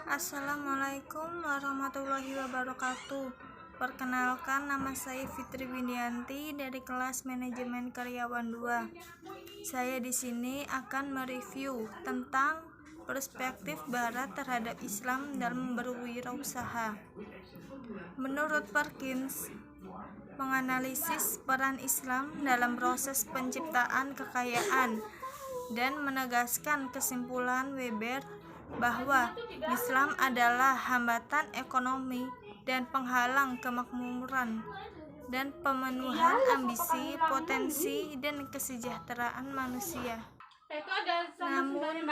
Assalamualaikum warahmatullahi wabarakatuh. Perkenalkan, nama saya Fitri Windianti dari kelas Manajemen Karyawan 2. Saya di sini akan mereview tentang perspektif Barat terhadap Islam dalam berwirausaha. Menurut Perkins, menganalisis peran Islam dalam proses penciptaan kekayaan dan menegaskan kesimpulan Weber bahwa Islam adalah hambatan ekonomi dan penghalang kemakmuran dan pemenuhan ambisi, potensi, dan kesejahteraan manusia. Namun,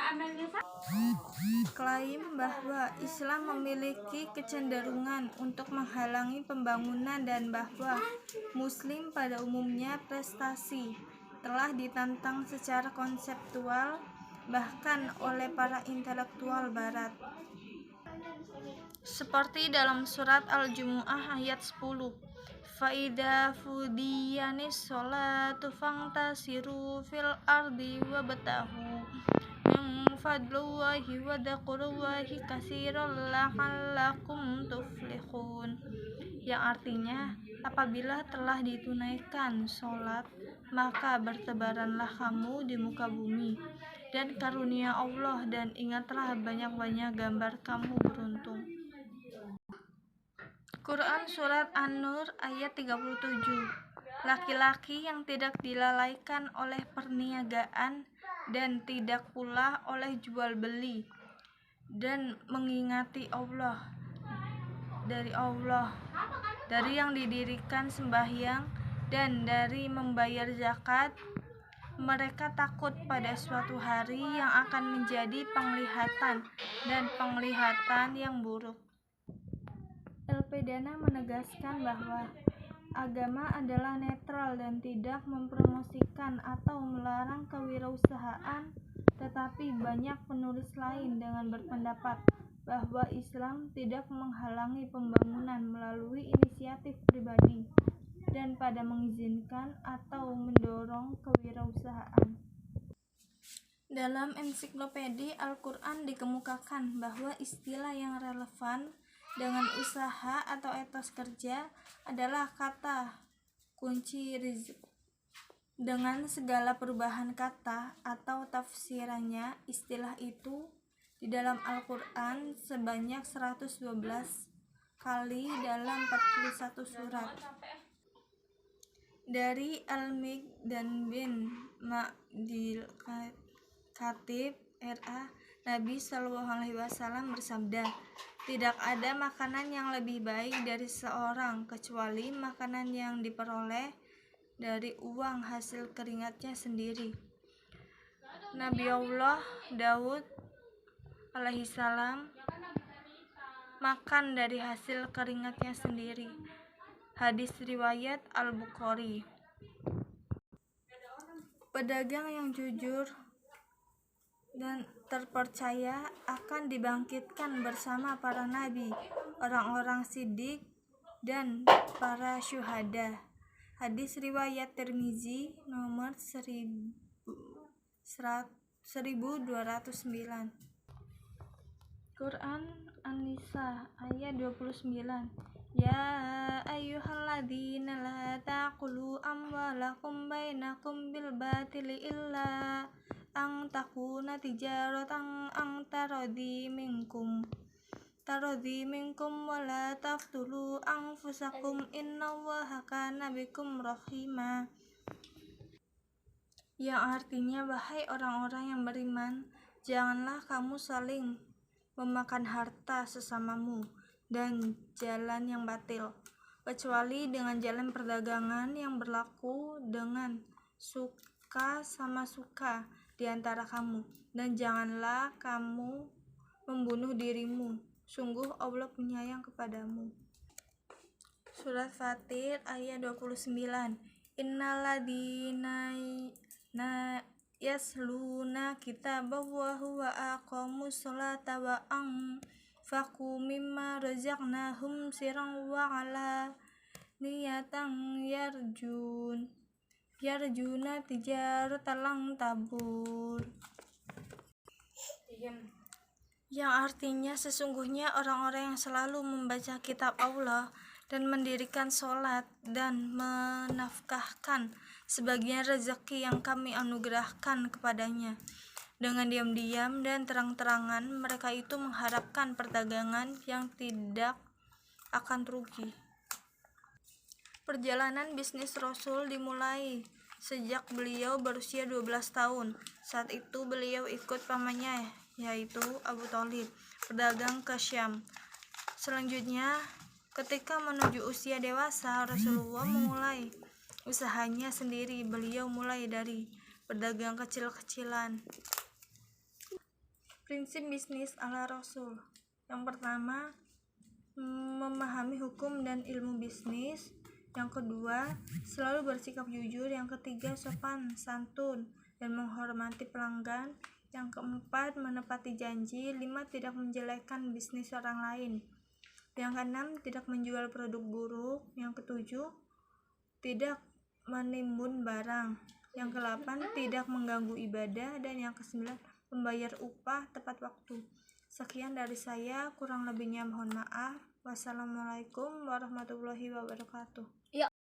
klaim bahwa Islam memiliki kecenderungan untuk menghalangi pembangunan dan bahwa Muslim pada umumnya prestasi telah ditantang secara konseptual bahkan oleh para intelektual Barat. Seperti dalam surat Al-Jumu'ah ayat 10, Fa'idha fudiyanis sholatu fangtasiru fil ardi wabtahu min fadlullahi wadhkurullahi katsiran la'allakum tuflihun, yang artinya, apabila telah ditunaikan sholat, maka bertebaranlah kamu di muka bumi dan karunia Allah, dan ingatlah banyak-banyak gambar kamu beruntung. Quran Surat An-Nur ayat 37. Laki-laki yang tidak dilalaikan oleh perniagaan dan tidak pula oleh jual beli dan mengingati Allah dari yang didirikan sembahyang dan dari membayar zakat, mereka takut pada suatu hari yang akan menjadi penglihatan dan penglihatan yang buruk. Elpedana menegaskan bahwa agama adalah netral dan tidak mempromosikan atau melarang kewirausahaan, tetapi banyak penulis lain dengan berpendapat bahwa Islam tidak menghalangi pembangunan melalui inisiatif pribadi dan pada mengizinkan atau mendorong kewirausahaan. Dalam ensiklopedi Al-Quran dikemukakan bahwa istilah yang relevan dengan usaha atau etos kerja adalah kata kunci rizq. Dengan segala perubahan kata atau tafsirannya, istilah itu di dalam Al-Quran sebanyak 112 kali dalam 41 surat. Dari Al-Miqdan bin Ma'dil Khatib R.A., Nabi SAW bersabda, tidak ada makanan yang lebih baik dari seorang kecuali makanan yang diperoleh dari uang hasil keringatnya sendiri. Nabi Allah Daud alaihissalam makan dari hasil keringatnya sendiri. Hadis riwayat Al-Bukhari. Pedagang yang jujur dan terpercaya akan dibangkitkan bersama para nabi, orang-orang siddiq, dan para syuhada. Hadis riwayat Tirmizi nomor 1209. Quran An-Nisa ayat 29. Ya ayyuhalladzina la taqulu amwalakum bainakum bil batili illa ang takuna tijaratan ang taradhi minkum wa la taqtulu anfusakum innallaha kana bikum rahima, yang artinya, wahai orang-orang yang beriman, janganlah kamu saling memakan harta sesamamu dan jalan yang batil, kecuali dengan jalan perdagangan yang berlaku dengan suka sama suka di antara kamu, dan janganlah kamu membunuh dirimu, sungguh Allah penyayang kepadamu. Surat Fatir ayat 29. Innalladzina yasluna kitaballahi wa aqamus sholata wa anfaqu mimma razaqnahum sirran wa alaniyatan yarjuna tijaratan lan tabur, yang artinya sesungguhnya orang-orang yang selalu membaca kitab Allah dan mendirikan sholat dan menafkahkan sebagian rezeki yang kami anugerahkan kepadanya dengan diam-diam dan terang-terangan, mereka itu mengharapkan perdagangan yang tidak akan rugi. Perjalanan bisnis Rasul dimulai sejak beliau berusia 12 tahun. Saat itu beliau ikut pamannya, yaitu Abu Thalib, berdagang ke Syam. Selanjutnya, ketika menuju usia dewasa, Rasulullah memulai usahanya sendiri. Beliau mulai dari berdagang kecil-kecilan. Prinsip bisnis ala Rasul. Yang pertama, memahami hukum dan ilmu bisnis. Yang kedua, selalu bersikap jujur. Yang ketiga, sopan santun dan menghormati pelanggan. Yang keempat, menepati janji. 5. Tidak menjelekkan bisnis orang lain. Yang keenam, tidak menjual produk buruk. Yang ketujuh, tidak menimbun barang. Yang ke-8, tidak mengganggu ibadah. Dan yang ke-9, membayar upah tepat waktu. Sekian dari saya, kurang lebihnya mohon maaf. Wassalamualaikum warahmatullahi wabarakatuh.